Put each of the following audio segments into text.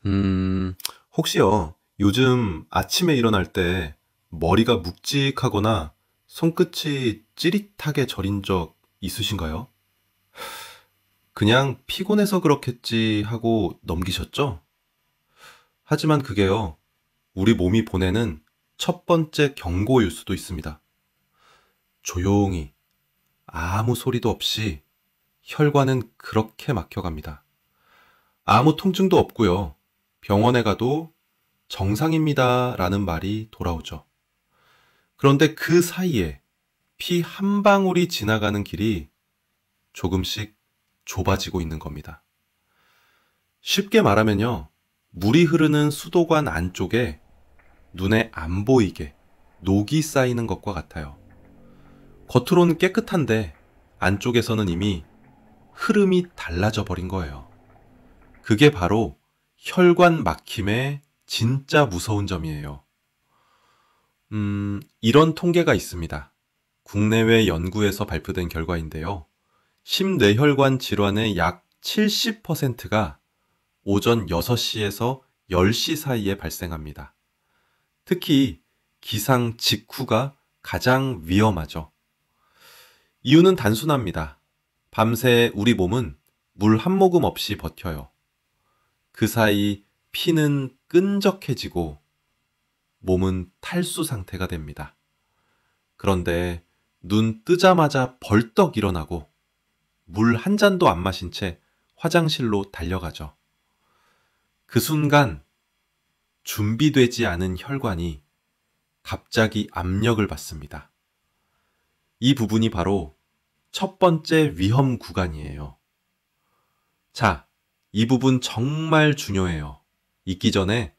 음, 혹시요, 요즘 아침에 일어날 때 머리가 묵직하거나 손끝이 찌릿하게 저린 적 있으신가요? 그냥 피곤해서 그렇겠지 하고 넘기셨죠? 하지만 그게요, 우리 몸이 보내는 첫 번째 경고일 수도 있습니다. 조용히, 아무 소리도 없이 혈관은 그렇게 막혀갑니다. 아무 통증도 없고요. 병원에 가도 정상입니다 라는 말이 돌아오죠. 그런데 그 사이에 피 한 방울이 지나가는 길이 조금씩 좁아지고 있는 겁니다. 쉽게 말하면요, 물이 흐르는 수도관 안쪽에 눈에 안 보이게 녹이 쌓이는 것과 같아요. 겉으로는 깨끗한데 안쪽에서는 이미 흐름이 달라져 버린 거예요. 그게 바로 혈관 막힘의 진짜 무서운 점이에요. 이런 통계가 있습니다. 국내외 연구에서 발표된 결과인데요. 심뇌혈관 질환의 약 70%가 오전 6시에서 10시 사이에 발생합니다. 특히 기상 직후가 가장 위험하죠. 이유는 단순합니다. 밤새 우리 몸은 물 한 모금 없이 버텨요. 그 사이 피는 끈적해지고 몸은 탈수 상태가 됩니다. 그런데 눈 뜨자마자 벌떡 일어나고 물 한 잔도 안 마신 채 화장실로 달려가죠. 그 순간 준비되지 않은 혈관이 갑자기 압력을 받습니다. 이 부분이 바로 첫 번째 위험 구간이에요. 자, 이 부분 정말 중요해요. 잊기 전에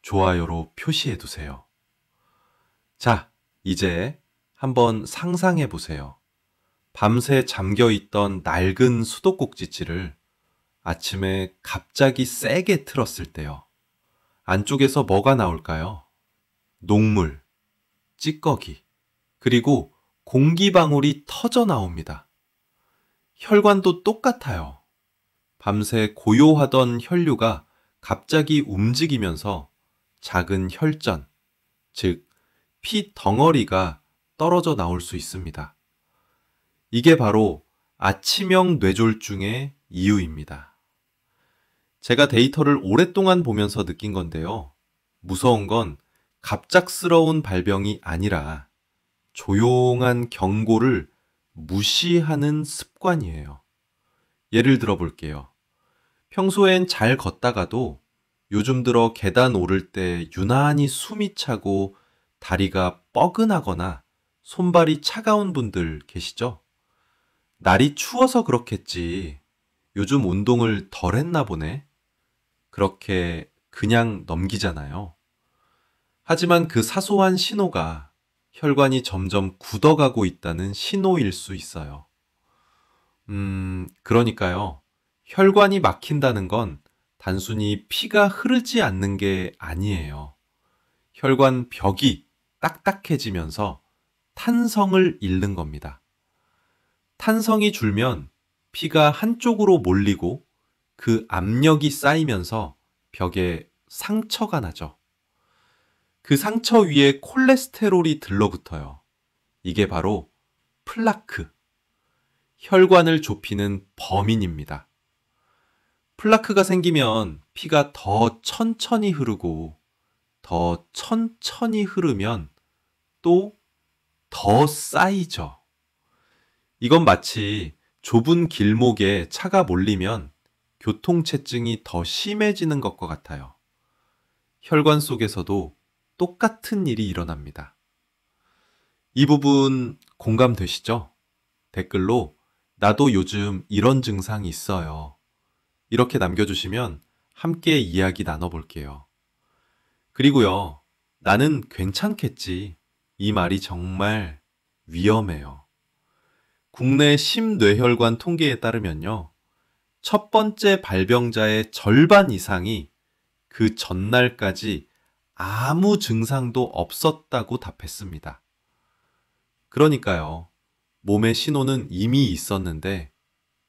좋아요로 표시해 두세요. 자, 이제 한번 상상해 보세요. 밤새 잠겨있던 낡은 수도꼭지치를 아침에 갑자기 세게 틀었을 때요. 안쪽에서 뭐가 나올까요? 녹물, 찌꺼기, 그리고 공기방울이 터져 나옵니다. 혈관도 똑같아요. 밤새 고요하던 혈류가 갑자기 움직이면서 작은 혈전, 즉, 피 덩어리가 떨어져 나올 수 있습니다. 이게 바로 아침형 뇌졸중의 이유입니다. 제가 데이터를 오랫동안 보면서 느낀 건데요. 무서운 건 갑작스러운 발병이 아니라 조용한 경고를 무시하는 습관이에요. 예를 들어 볼게요. 평소엔 잘 걷다가도 요즘 들어 계단 오를 때 유난히 숨이 차고 다리가 뻐근하거나 손발이 차가운 분들 계시죠? 날이 추워서 그렇겠지. 요즘 운동을 덜 했나 보네. 그렇게 그냥 넘기잖아요. 하지만 그 사소한 신호가 혈관이 점점 굳어가고 있다는 신호일 수 있어요. 그러니까요. 혈관이 막힌다는 건 단순히 피가 흐르지 않는 게 아니에요. 혈관 벽이 딱딱해지면서 탄성을 잃는 겁니다. 탄성이 줄면 피가 한쪽으로 몰리고 그 압력이 쌓이면서 벽에 상처가 나죠. 그 상처 위에 콜레스테롤이 들러붙어요. 이게 바로 플라크, 혈관을 좁히는 범인입니다. 플라크가 생기면 피가 더 천천히 흐르고 더 천천히 흐르면 또 더 쌓이죠. 이건 마치 좁은 길목에 차가 몰리면 교통체증이 더 심해지는 것과 같아요. 혈관 속에서도 똑같은 일이 일어납니다. 이 부분 공감되시죠? 댓글로 나도 요즘 이런 증상이 있어요. 이렇게 남겨주시면 함께 이야기 나눠볼게요. 그리고요, 나는 괜찮겠지. 이 말이 정말 위험해요. 국내 심뇌혈관 통계에 따르면요, 첫 번째 발병자의 절반 이상이 그 전날까지 아무 증상도 없었다고 답했습니다. 그러니까요, 몸의 신호는 이미 있었는데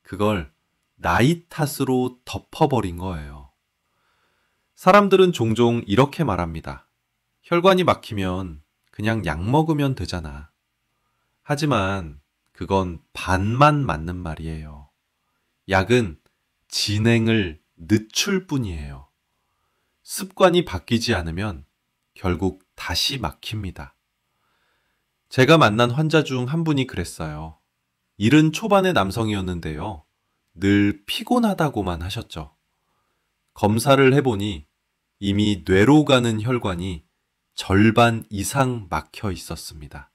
그걸 나이 탓으로 덮어버린 거예요. 사람들은 종종 이렇게 말합니다. 혈관이 막히면 그냥 약 먹으면 되잖아. 하지만 그건 반만 맞는 말이에요. 약은 진행을 늦출 뿐이에요. 습관이 바뀌지 않으면 결국 다시 막힙니다. 제가 만난 환자 중 한 분이 그랬어요. 70 초반의 남성이었는데요. 늘 피곤하다고만 하셨죠. 검사를 해보니 이미 뇌로 가는 혈관이 절반 이상 막혀 있었습니다.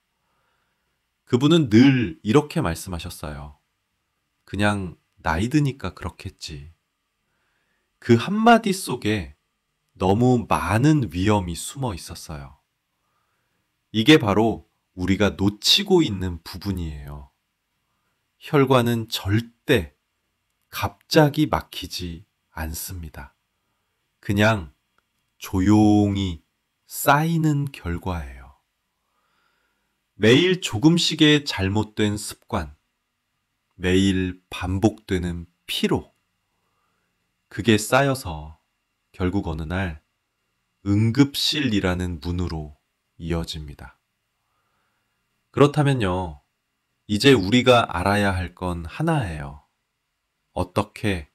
그분은 늘 이렇게 말씀하셨어요. 그냥 나이 드니까 그렇겠지. 그 한마디 속에 너무 많은 위험이 숨어 있었어요. 이게 바로 우리가 놓치고 있는 부분이에요. 혈관은 절대 갑자기 막히지 않습니다. 그냥 조용히 쌓이는 결과예요. 매일 조금씩의 잘못된 습관, 매일 반복되는 피로, 그게 쌓여서 결국 어느 날 응급실이라는 문으로 이어집니다. 그렇다면요, 이제 우리가 알아야 할 건 하나예요. 어떻게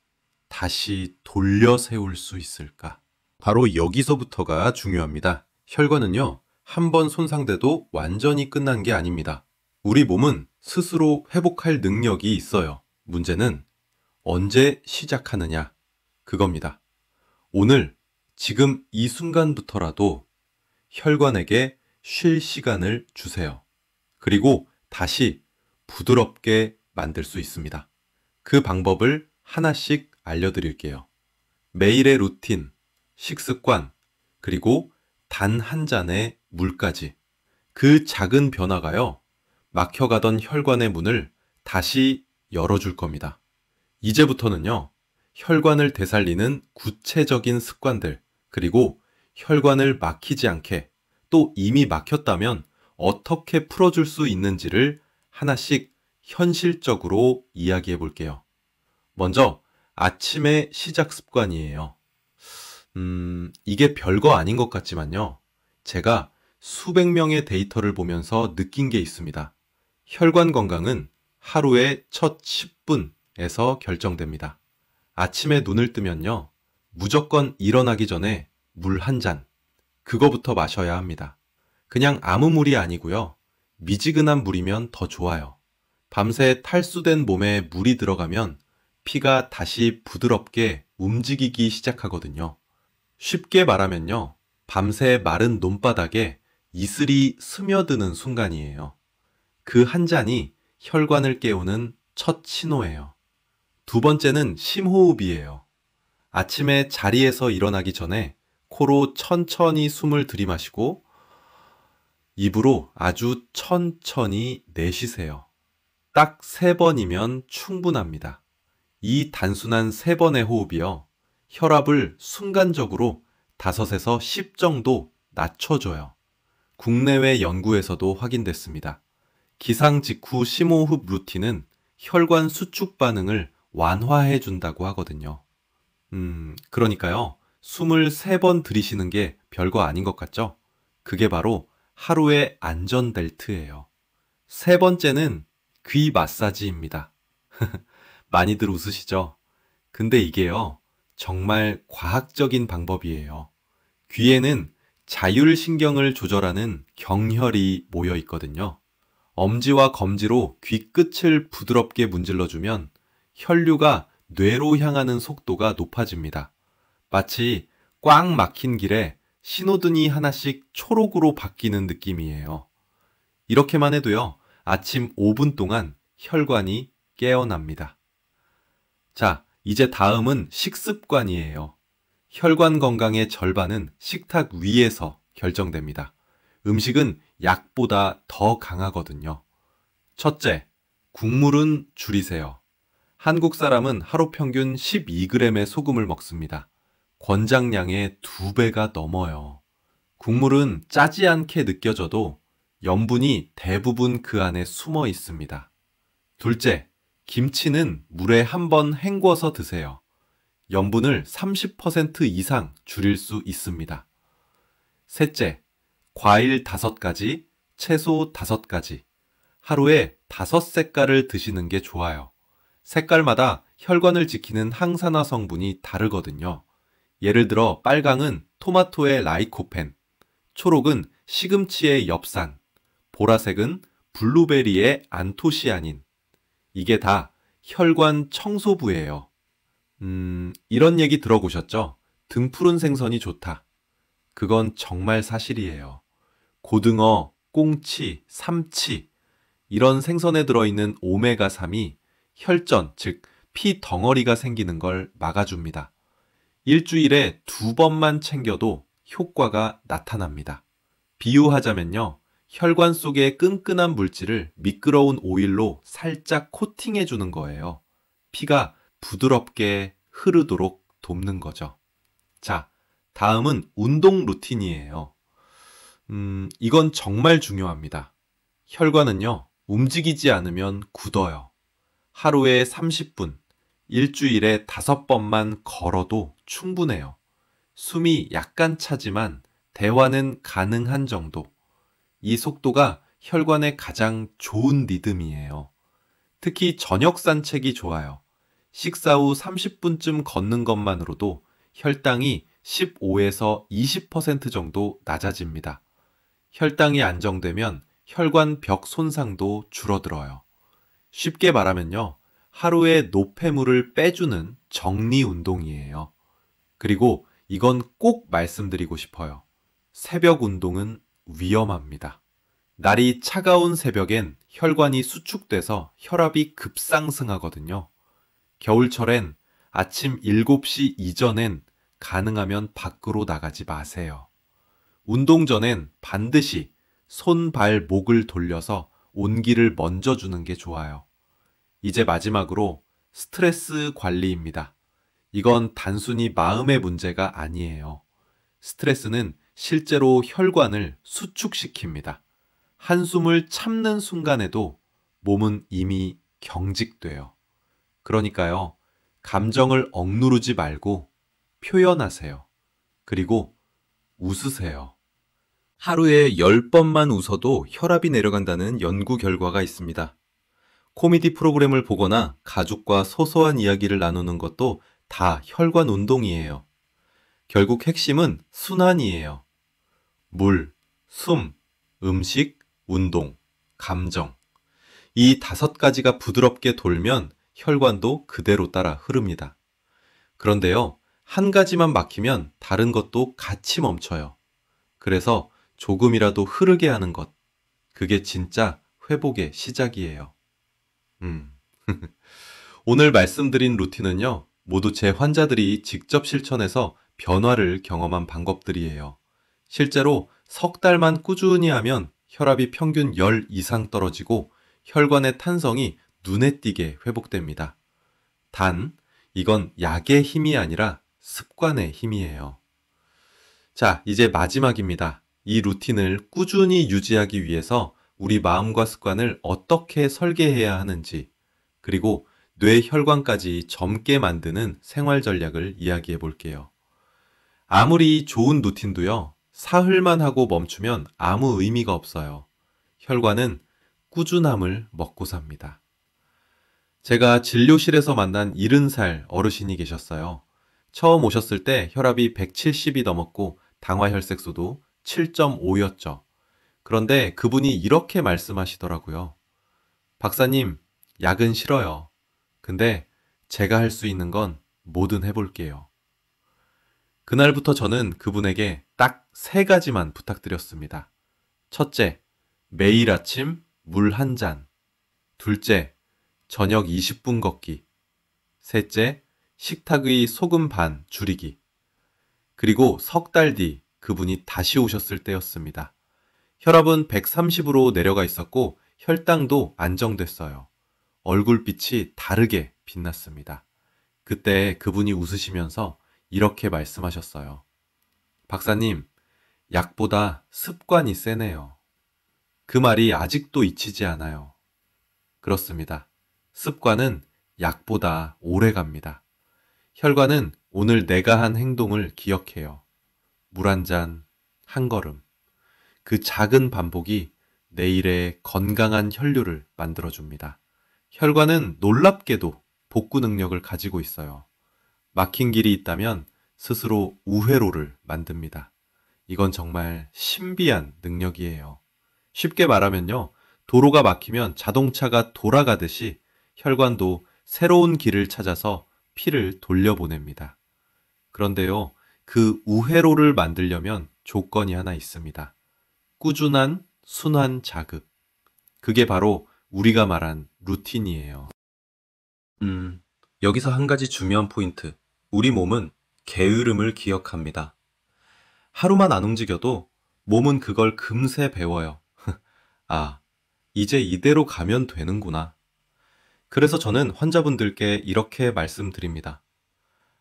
다시 돌려 세울 수 있을까? 바로 여기서부터가 중요합니다. 혈관은요, 한번 손상돼도 완전히 끝난 게 아닙니다. 우리 몸은 스스로 회복할 능력이 있어요. 문제는 언제 시작하느냐, 그겁니다. 오늘, 지금 이 순간부터라도 혈관에게 쉴 시간을 주세요. 그리고 다시 부드럽게 만들 수 있습니다. 그 방법을 하나씩 알려드릴게요. 매일의 루틴, 식습관, 그리고 단 한 잔의 물까지. 그 작은 변화가요, 막혀가던 혈관의 문을 다시 열어줄 겁니다. 이제부터는요, 혈관을 되살리는 구체적인 습관들, 그리고 혈관을 막히지 않게, 또 이미 막혔다면 어떻게 풀어줄 수 있는지를 하나씩 현실적으로 이야기해 볼게요. 먼저 아침의 시작 습관이에요. 이게 별거 아닌 것 같지만요. 제가 수백 명의 데이터를 보면서 느낀 게 있습니다. 혈관 건강은 하루의 첫 10분에서 결정됩니다. 아침에 눈을 뜨면요, 무조건 일어나기 전에 물 한 잔, 그거부터 마셔야 합니다. 그냥 아무 물이 아니고요. 미지근한 물이면 더 좋아요. 밤새 탈수된 몸에 물이 들어가면 피가 다시 부드럽게 움직이기 시작하거든요. 쉽게 말하면요, 밤새 마른 논바닥에 이슬이 스며드는 순간이에요. 그 한 잔이 혈관을 깨우는 첫 신호예요. 두 번째는 심호흡이에요. 아침에 자리에서 일어나기 전에 코로 천천히 숨을 들이마시고 입으로 아주 천천히 내쉬세요. 딱 3번이면 충분합니다. 이 단순한 3번의 호흡이요, 혈압을 순간적으로 5에서 10 정도 낮춰줘요. 국내외 연구에서도 확인됐습니다. 기상 직후 심호흡 루틴은 혈관 수축 반응을 완화해 준다고 하거든요. 그러니까요, 숨을 3번 들이쉬는 게 별거 아닌 것 같죠? 그게 바로 하루의 안전벨트예요. 3번째는 귀 마사지입니다. 많이들 웃으시죠? 근데 이게요, 정말 과학적인 방법이에요. 귀에는 자율신경을 조절하는 경혈이 모여 있거든요. 엄지와 검지로 귀 끝을 부드럽게 문질러주면 혈류가 뇌로 향하는 속도가 높아집니다. 마치 꽉 막힌 길에 신호등이 하나씩 초록으로 바뀌는 느낌이에요. 이렇게만 해도요, 아침 5분 동안 혈관이 깨어납니다. 자, 이제 다음은 식습관이에요. 혈관 건강의 절반은 식탁 위에서 결정됩니다. 음식은 약보다 더 강하거든요. 첫째, 국물은 줄이세요. 한국 사람은 하루 평균 12g의 소금을 먹습니다. 권장량의 2배가 넘어요. 국물은 짜지 않게 느껴져도 염분이 대부분 그 안에 숨어 있습니다. 둘째, 김치는 물에 한번 헹궈서 드세요. 염분을 30% 이상 줄일 수 있습니다. 셋째, 과일 5가지, 채소 5가지. 하루에 5색깔을 드시는 게 좋아요. 색깔마다 혈관을 지키는 항산화 성분이 다르거든요. 예를 들어 빨강은 토마토의 라이코펜, 초록은 시금치의 엽산, 보라색은 블루베리의 안토시아닌. 이게 다 혈관 청소부예요. 이런 얘기 들어보셨죠? 등푸른 생선이 좋다. 그건 정말 사실이에요. 고등어, 꽁치, 삼치, 이런 생선에 들어있는 오메가3이 혈전, 즉 피 덩어리가 생기는 걸 막아줍니다. 일주일에 2번만 챙겨도 효과가 나타납니다. 비유하자면요. 혈관 속의 끈끈한 물질을 미끄러운 오일로 살짝 코팅해 주는 거예요. 피가 부드럽게 흐르도록 돕는 거죠. 자, 다음은 운동 루틴이에요. 이건 정말 중요합니다. 혈관은요, 움직이지 않으면 굳어요. 하루에 30분, 일주일에 5번만 걸어도 충분해요. 숨이 약간 차지만 대화는 가능한 정도. 이 속도가 혈관의 가장 좋은 리듬이에요. 특히 저녁 산책이 좋아요. 식사 후 30분쯤 걷는 것만으로도 혈당이 15에서 20% 정도 낮아집니다. 혈당이 안정되면 혈관 벽 손상도 줄어들어요. 쉽게 말하면요. 하루에 노폐물을 빼주는 정리 운동이에요. 그리고 이건 꼭 말씀드리고 싶어요. 새벽 운동은 위험합니다. 날이 차가운 새벽엔 혈관이 수축돼서 혈압이 급상승하거든요. 겨울철엔 아침 7시 이전엔 가능하면 밖으로 나가지 마세요. 운동 전엔 반드시 손, 발, 목을 돌려서 온기를 먼저 주는 게 좋아요. 이제 마지막으로 스트레스 관리입니다. 이건 단순히 마음의 문제가 아니에요. 스트레스는 실제로 혈관을 수축시킵니다. 한숨을 참는 순간에도 몸은 이미 경직돼요. 그러니까요, 감정을 억누르지 말고 표현하세요. 그리고 웃으세요. 하루에 10번만 웃어도 혈압이 내려간다는 연구 결과가 있습니다. 코미디 프로그램을 보거나 가족과 소소한 이야기를 나누는 것도 다 혈관 운동이에요. 결국 핵심은 순환이에요. 물, 숨, 음식, 운동, 감정. 이 5가지가 부드럽게 돌면 혈관도 그대로 따라 흐릅니다. 그런데요, 한 가지만 막히면 다른 것도 같이 멈춰요. 그래서 조금이라도 흐르게 하는 것. 그게 진짜 회복의 시작이에요. 오늘 말씀드린 루틴은요, 모두 제 환자들이 직접 실천해서 변화를 경험한 방법들이에요. 실제로 석 달만 꾸준히 하면 혈압이 평균 10 이상 떨어지고 혈관의 탄성이 눈에 띄게 회복됩니다. 단, 이건 약의 힘이 아니라 습관의 힘이에요. 자, 이제 마지막입니다. 이 루틴을 꾸준히 유지하기 위해서 우리 마음과 습관을 어떻게 설계해야 하는지, 그리고 뇌 혈관까지 젊게 만드는 생활 전략을 이야기해 볼게요. 아무리 좋은 루틴도요, 사흘만 하고 멈추면 아무 의미가 없어요. 혈관은 꾸준함을 먹고 삽니다. 제가 진료실에서 만난 70살 어르신이 계셨어요. 처음 오셨을 때 혈압이 170이 넘었고 당화혈색소도 7.5였죠. 그런데 그분이 이렇게 말씀하시더라고요. 박사님, 약은 싫어요. 근데 제가 할 수 있는 건 뭐든 해볼게요. 그날부터 저는 그분에게 딱 3가지만 부탁드렸습니다. 첫째, 매일 아침 물 1잔. 둘째, 저녁 20분 걷기. 셋째, 식탁의 소금 반 줄이기. 그리고 석 달 뒤 그분이 다시 오셨을 때였습니다. 혈압은 130으로 내려가 있었고 혈당도 안정됐어요. 얼굴빛이 다르게 빛났습니다. 그때 그분이 웃으시면서 이렇게 말씀하셨어요. 박사님, 약보다 습관이 세네요. 그 말이 아직도 잊히지 않아요. 그렇습니다. 습관은 약보다 오래 갑니다. 혈관은 오늘 내가 한 행동을 기억해요. 물 한 잔, 한 걸음. 그 작은 반복이 내일의 건강한 혈류를 만들어줍니다. 혈관은 놀랍게도 복구 능력을 가지고 있어요. 막힌 길이 있다면 스스로 우회로를 만듭니다. 이건 정말 신비한 능력이에요. 쉽게 말하면요, 도로가 막히면 자동차가 돌아가듯이 혈관도 새로운 길을 찾아서 피를 돌려보냅니다. 그런데요, 그 우회로를 만들려면 조건이 하나 있습니다. 꾸준한 순환 자극. 그게 바로 우리가 말한 루틴이에요. 여기서 한 가지 중요한 포인트. 우리 몸은 게으름을 기억합니다. 하루만 안 움직여도 몸은 그걸 금세 배워요. 아, 이제 이대로 가면 되는구나. 그래서 저는 환자분들께 이렇게 말씀드립니다.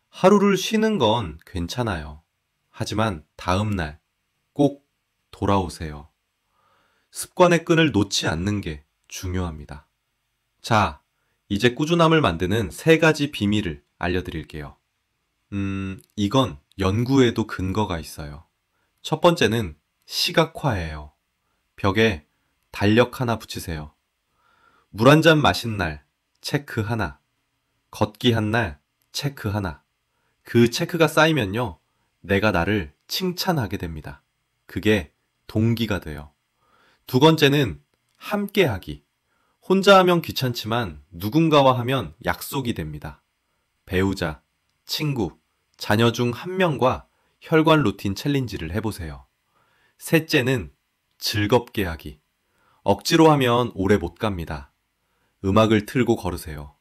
하루를 쉬는 건 괜찮아요. 하지만 다음날 꼭 돌아오세요. 습관의 끈을 놓지 않는 게 중요합니다. 자, 이제 꾸준함을 만드는 3가지 비밀을 알려드릴게요. 이건 연구에도 근거가 있어요. 첫 번째는 시각화예요. 벽에 달력 하나 붙이세요. 물 한 잔 마신 날 체크 하나, 걷기 한 날 체크 하나. 그 체크가 쌓이면요, 내가 나를 칭찬하게 됩니다. 그게 동기가 돼요. 두 번째는 함께하기. 혼자 하면 귀찮지만 누군가와 하면 약속이 됩니다. 배우자, 친구, 자녀 중 한 명과 혈관 루틴 챌린지를 해보세요. 셋째는 즐겁게 하기. 억지로 하면 오래 못 갑니다. 음악을 틀고 걸으세요.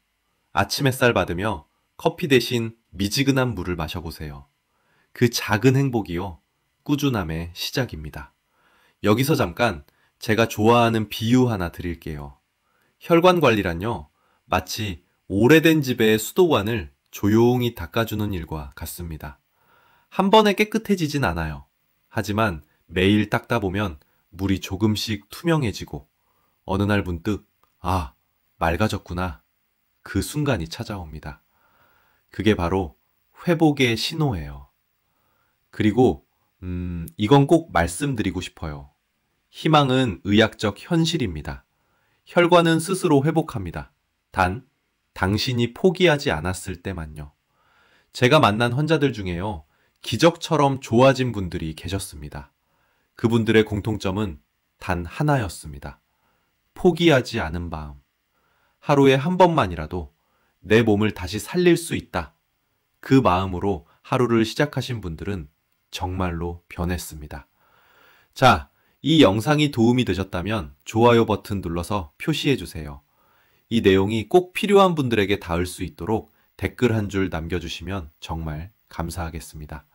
아침 햇살 받으며 커피 대신 미지근한 물을 마셔보세요. 그 작은 행복이요, 꾸준함의 시작입니다. 여기서 잠깐 제가 좋아하는 비유 하나 드릴게요. 혈관 관리란요, 마치 오래된 집의 수도관을 조용히 닦아주는 일과 같습니다. 한 번에 깨끗해지진 않아요. 하지만 매일 닦다 보면 물이 조금씩 투명해지고 어느 날 문득, 아, 맑아졌구나. 그 순간이 찾아옵니다. 그게 바로 회복의 신호예요. 그리고 이건 꼭 말씀드리고 싶어요. 희망은 의학적 현실입니다. 혈관은 스스로 회복합니다. 단, 당신이 포기하지 않았을 때만요. 제가 만난 환자들 중에요, 기적처럼 좋아진 분들이 계셨습니다. 그분들의 공통점은 단 하나였습니다. 포기하지 않은 마음. 하루에 한 번만이라도 내 몸을 다시 살릴 수 있다. 그 마음으로 하루를 시작하신 분들은 정말로 변했습니다. 자, 이 영상이 도움이 되셨다면 좋아요 버튼 눌러서 표시해주세요. 이 내용이 꼭 필요한 분들에게 닿을 수 있도록 댓글 한 줄 남겨주시면 정말 감사하겠습니다.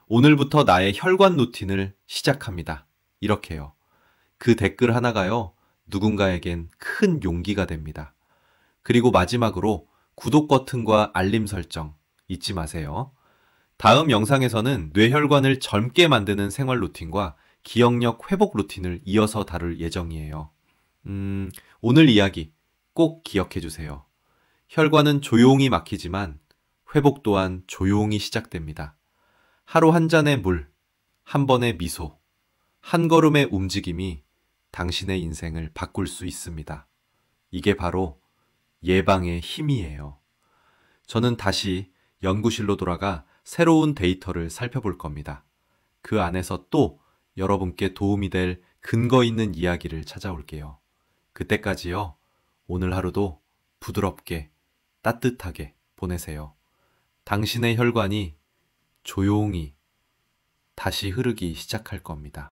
오늘부터 나의 혈관 루틴을 시작합니다. 이렇게요. 그 댓글 하나가요, 누군가에겐 큰 용기가 됩니다. 그리고 마지막으로 구독 버튼과 알림 설정 잊지 마세요. 다음 영상에서는 뇌혈관을 젊게 만드는 생활 루틴과 기억력 회복 루틴을 이어서 다룰 예정이에요. 오늘 이야기 꼭 기억해 주세요. 혈관은 조용히 막히지만 회복 또한 조용히 시작됩니다. 하루 한 잔의 물, 한 번의 미소, 한 걸음의 움직임이 당신의 인생을 바꿀 수 있습니다. 이게 바로 예방의 힘이에요. 저는 다시 연구실로 돌아가 새로운 데이터를 살펴볼 겁니다. 그 안에서 또 여러분께 도움이 될 근거 있는 이야기를 찾아올게요. 그때까지요, 오늘 하루도 부드럽게, 따뜻하게 보내세요. 당신의 혈관이 조용히 다시 흐르기 시작할 겁니다.